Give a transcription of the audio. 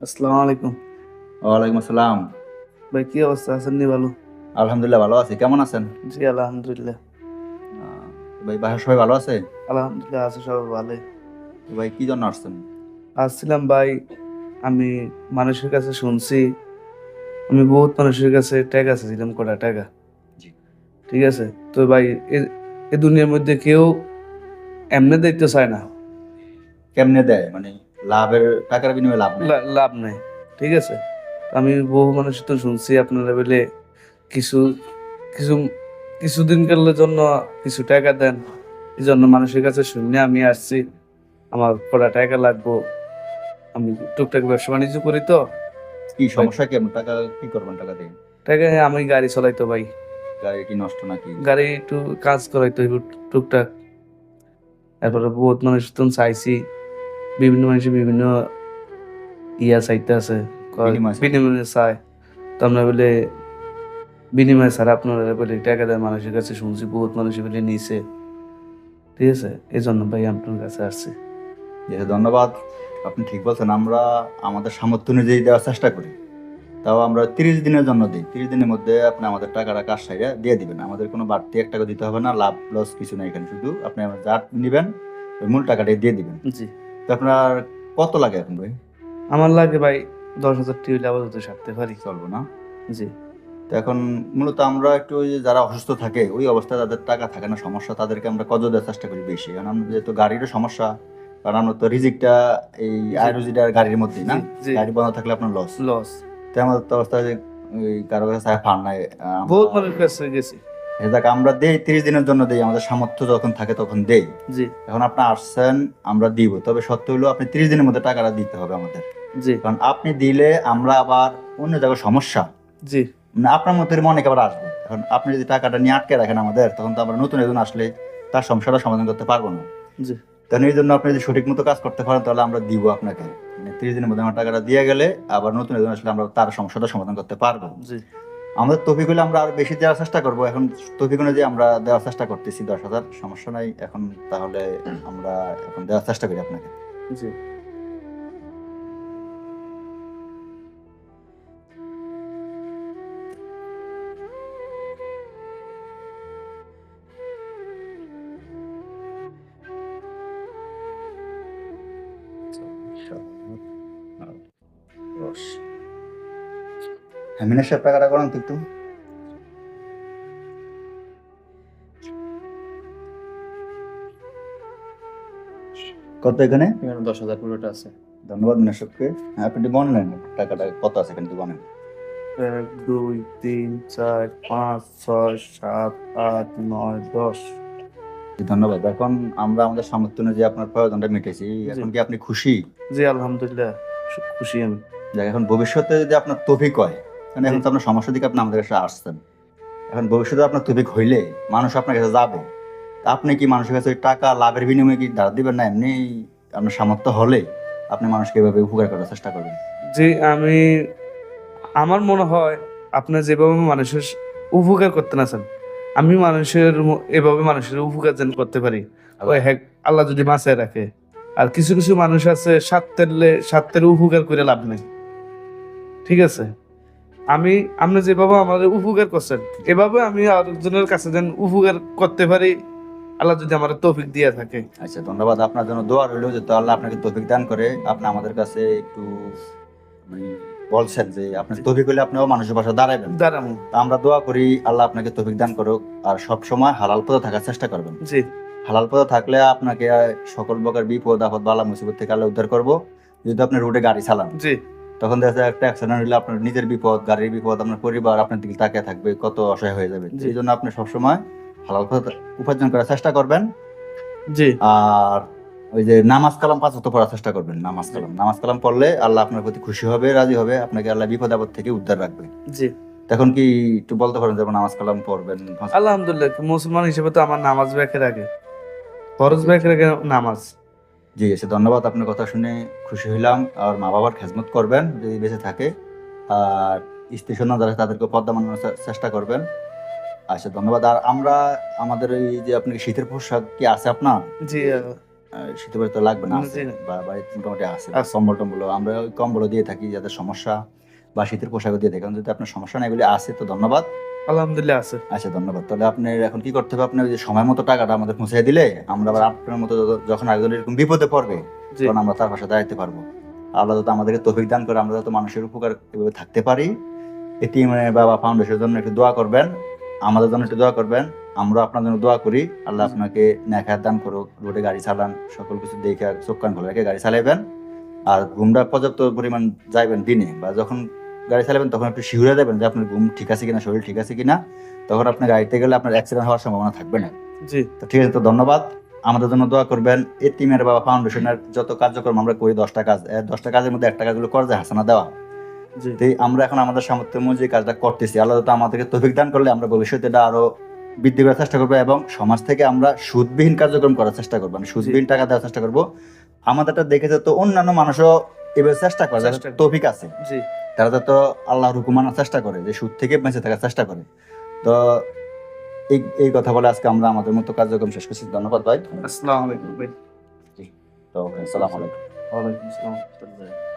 আসসালামু আলাইকুম। ওয়ালাইকুম আসসালাম। ভাই কি অবস্থা? আছেন নি ভালো? আলহামদুলিল্লাহ ভালো আছি। কেমন আছেন? জি আলহামদুলিল্লাহ। আ ভাই বাসার সবাই ভালো আছে? আলহামদুলিল্লাহ আছে সবাই ভালোই। তো ভাই কি জন্য আসছেন? আসছিলাম ভাই, আমি মানুষের কাছে শুনছি, আমি বহুত মানুষের কাছে টাকা চাইছিলাম কটা টাকা। জি। ঠিক আছে? তো ভাই এ এ দুনিয়ার মধ্যে কেউ এমনে দিতে চায় না। কেমনে দেয়? মানে লাভের টাকার বিনিময়ে লাভ নেয়। লাভ নাই। ঠিক আছে? আমি বহু মানুষের তো শুনছি আপনারা বলে কিছু কিছু কিছুদিন কালের জন্য কিছু টাকা দেন। এজন্য মানুষের কাছে শুনে আমি আসছি। আমার কটা টাকা লাগবো। আমি টুকটাক ব্যবসা-বাণিজ্য করি তো। কি ভাই সমস্যা কি? আপনার টাকা কি করবেন টাকা দিয়ে? টাকা আমি গাড়ি চালাই তো ভাই। গাড়ি কি নষ্ট নাকি? গাড়ি একটু কাজ করাইতে হইব টুকটাক। তারপরে বহুত মানুষ তো চাইছি। বিভিন্ন মানুষে বিভিন্ন চাইতে আছে। কয় বিনিময় চাই। বিনিময়ে চায়। তো আমরা বলে বিনিময় ছাড়া আপনারা বলে টাকা দেয় মানুষের কাছে শুনছি বহুত মানুষে বলে নিছে। ঠিক আছে? এজন্য ভাই আপনার কাছে আসছি। জি, ধন্যবাদ। আপনি ঠিক বলছেন। আমরা আমাদের সামর্থ্য অনুযায়ী দেওয়ার চেষ্টা করি। তাও আমরা ৩০ দিনের জন্য দেই। ৩০ দিনের মধ্যে আপনি আমাদের টাকাটা কাজ সাইরা দিয়ে দিবেন। আমাদের কোনো বাড়তি ৳১ দিতে হবে না। লাভ লস কিছু নাই এখানে। শুধু আপনি যা নিবেন ওই মূল টাকাটাই দিয়ে দিবেন। জি। তো আপনার কত লাগে এখন ভাই? আমার লাগে ভাই ১০,০০০ টি হইলে আপাতত সারতে পারি। চলবে না? জি, তো এখন মূলত আমরা একটু ওই যে যারা অসুস্থ থাকে, ওই অবস্থায় যাদের টাকা থাকে না, সমস্যা, তাদেরকে আমরা কর্জ দেওয়ার চেষ্টা করি বেশি। কারণ আমরা যেহেতু গাড়িরও সমস্যা, কারণ আমরা তো রিজিকটা এই জি, আয় রুজিটা গাড়ির মধ্যেই না? জি, জি। গাড়ি বন্ধ থাকলে আপনার লস। লস। তো আমাদের তো অবস্থা যে ওই কারো কাছে ফান্ড নাই। আমরা বহুত মানুষের কাছে গেছি। যাক আমরা দেই ৩০ দিনের জন্য দেই। আমাদের সামর্থ্য যখন থাকে তখন দেই। জি, এখন আপনি আসছেন, আমরা দিব। তবে শর্ত হলো আপনি ৩০ দিনের মধ্যে টাকাটা দিতে হবে আমাদের। জি, কারণ আপনি দিলে আমরা আবার অন্য জায়গায় সমস্যা, জি, মানে আপনার মতো এরকম অনেকে আবার আসবে। এখন আপনি যদি টাকাটা নিয়ে আটকে রাখেন আমাদের, তখন তো আমরা নতুন একজন আসলে তার সমস্যাটা সমাধান করতে পারবো না। জি, তখন এই জন্য আপনি যদি সঠিক মতো কাজ করতে পারেন, তাহলে আমরা দিব আপনাকে। মানে ৩০ দিনের মধ্যে আমার টাকাটা দিয়ে গেলে আবার নতুন একজন আসলে আমরা তার সমস্যাটা সমাধান করতে পারবো। জি। আমাদের তৌফিক হলে আমরা আরো বেশি দেওয়ার চেষ্টা করবো। এখন তৌফিক অনুযায়ী আমরা দেওয়ার চেষ্টা করতেছি ১০,০০০, সমস্যা নাই। এখন তাহলে আমরা এখন দেওয়ার চেষ্টা করি আপনাকে। জি। হ্যাঁ, মিনাজ সাহেব টাকাটা করান তো একটু। কত এখানে? এখানে ১০,০০০ পুরোটা আছে। ধন্যবাদ মিনাজ সাহেবকে। হ্যাঁ, আপনি একটু গণেন টাকাটা কত আছে এখানে, একটু গণেন। ১, ২, ৩, ৪, ৫, ৬, ৭, ৮, ৯, ১০। জি, ধন্যবাদ। এখন আমরা আমাদের সামর্থ্য অনুযায়ী আপনার প্রয়োজনটা মিটেছি। জি, এখন কি আপনি খুশি? জি আলহামদুলিল্লাহ খুশি আমি। যাক, এখন ভবিষ্যতে যদি আপনার তৌফিক হয়, কারণ জি, এখন তো আপনার সমস্যা থেকে আপনি আমাদের কাছে আসছেন। এখন ভবিষ্যতে আপনার তৌফিক হইলে মানুষ আপনার কাছে যাবে। তা আপনি কি মানুষের কাছে ওই টাকা লাভের বিনিময়ে কি ধার দিবেন, না এমনি আপনার সামর্থ্য হলে আপনি মানুষকে এভাবে উপকার করার চেষ্টা করবেন? জি আমি আমার মনে হয় আপনার যেভাবে মানুষের উপকার করতে না চান, আমি মানুষের এভাবে মানুষের উপকার যেন করতে পারি। ওই হ্যাঁ আল্লাহ যদি বাঁচায় রাখে। আর কিছু, কিছু মানুষ আছে স্বার্থের উপকার করে লাভ নেই। ঠিক আছে? আমি আপনি যেভাবে আমাদের উপকার করছেন, এভাবে আমি আরেকজনের কাছে যেন উপকার করতে পারি, আল্লাহ যদি আমার তৌফিক দিয়ে থাকে। আচ্ছা, ধন্যবাদ। আপনার জন্য দোয়া রইল যে আল্লাহ আপনাকে তৌফিক দান করে। আপনি আমাদের কাছে একটু মানে বলছেন যে আপনার জি, তৌফিক হলে আপনিও মানুষের পাশে দাঁড়াবেন। দাঁড়ামু। তা আমরা দোয়া করি আল্লাহ আপনাকে তৌফিক দান করুক। আর সবসময় হালাল পথে থাকার চেষ্টা করবেন। জি, হালাল পথে থাকলে আপনাকে সকল প্রকার বিপদ আপদ বালা মুসিবত থেকে আল্লাহ উদ্ধার করবো। যদি আপনি রোডে গাড়ি চালান, জি, তখন দেখা যায় একটা অ্যাক্সিডেন্ট হলে আপনার নিজের বিপদ, গাড়ির বিপদ, আপনার পরিবার আপনার দিকে তাকিয়ে থাকবে, কত অসহায় হয়ে যাবে। জি, এই জন্য আপনি সবসময় হালাল পথে উপার্জন করার চেষ্টা করবেন। জি, আর ওই যে নামাজ কালাম ৫ ওয়াক্ত পড়ার চেষ্টা করবেন। জি, নামাজ কালাম পড়লে আল্লাহ আপনার প্রতি খুশি হবে, রাজি হবে। আপনাকে আল্লাহ বিপদ আপদ থেকে উদ্ধার রাখবে। জি। তখন কি একটু বলতে পারেন যেমন নামাজ কালাম পড়বেন? আলহামদুলিল্লাহ মুসলমান হিসেবে তো আমার নামাজ ব্যাখের আগে। ফরজ জি, ব্যাখের আগে নামাজ। জি, এসে ধন্যবাদ। আপনার কথা শুনে খুশি হইলাম। আর মা-বাবার খেদমত করবেন যদি বেঁচে থাকে। আর স্ত্রী সন্তান যারা তাদেরকে পর্দা মানানোর চেষ্টা করবেন। আচ্ছা, ধন্যবাদ। আর আমরা আমাদের ওই যে আপনি শীতের পোশাক কি আছে আপনার? জি, যে শীতের বাড়ি তো লাগবে না, আছে জি না। বা বাড়িতে মোটামুটি আছে আছে। কম্বল টম্বল আমরা ওই কম্বলও দিয়ে থাকি যাদের সমস্যা, বা শীতের পোশাকও দিয়ে থাকি। কারণ যদি আপনার সমস্যা না এগুলি আছে তো ধন্যবাদ। আলহামদুলিল্লাহ আছে। আচ্ছা ধন্যবাদ। তাহলে আপনি এখন কি করতে হবে, আপনি ওই যে সময় মতো টাকাটা আমাদের পৌঁছে দিলে আমরা আবার আপনার মতো যখন একজন এরকম বিপদে পড়বে জি তখন আমরা তার পাশে দাঁড়াতে পারবো। আল্লাহ যাতে আমাদেরকে তৌফিক দান করে, আমরা যাতে মানুষের উপকার এভাবে থাকতে পারি। এটিএম বাবা ফাউন্ডেশনের জন্য একটু দোয়া করবেন, আমাদের জন্য একটু দোয়া করবেন, আমরা আপনার জন্য দোয়া করি। আল্লাহ আপনাকে নেক হায়াত দান করুক, রোডে গাড়ি চালান, সকল কিছু দেখে চোখ কান খোলা রেখে গাড়ি চালাইবেন। আর ঘুমটা পর্যাপ্ত পরিমাণ যাইবেন দিনে, বা যখন গাড়ি চালাবেন তখন একটু শিহুরে যাবেন যে আপনার ঘুম ঠিক আছে কিনা, শরীর ঠিক আছে কিনা। তখন আপনি গাড়িতে গেলে আপনার অ্যাক্সিডেন্ট হওয়ার সম্ভাবনা থাকবে না। জি তো ঠিক আছে, তো ধন্যবাদ। আমাদের জন্য দোয়া করবেন। এতিমের বাবা ফাউন্ডেশনের যত কার্যক্রম আমরা করি, 10টা কাজ, 10টা কাজের মধ্যে একটা কাজগুলো করজে হাসানা দেওয়া। জি তো আমরা এখন আমাদের সামর্থ্য অনুযায়ী কাজটা করতেছি। আল্লাহ তো আমাদেরকে তৌফিক দান করলে আমরা ভবিষ্যতে এটা আরো বৃদ্ধি করার চেষ্টা করবো, এবং সমাজ থেকে আমরা সুদবিহীন কার্যক্রম করার চেষ্টা করবো, মানে সুদবিহীন টাকা দেওয়ার চেষ্টা করবো। আমাদেরটা দেখে তো অন্যান্য মানুষও এবার চেষ্টা করে, যাদের চেষ্টা করে। তৌফিক আছে জি। তারা তো আল্লাহর হুকুম মানার চেষ্টা করে, যে সুদ থেকে বেঁচে থাকার চেষ্টা করে। তো এই এই কথা বলে আজকে আমরা আমাদের মতো কার্যক্রম শেষ করছি। ধন্যবাদ ভাই। আসসালামু আলাইকুম ভাই। জি, তো আসসালামু আলাইকুম। ওয়ালাইকুম আসসালাম।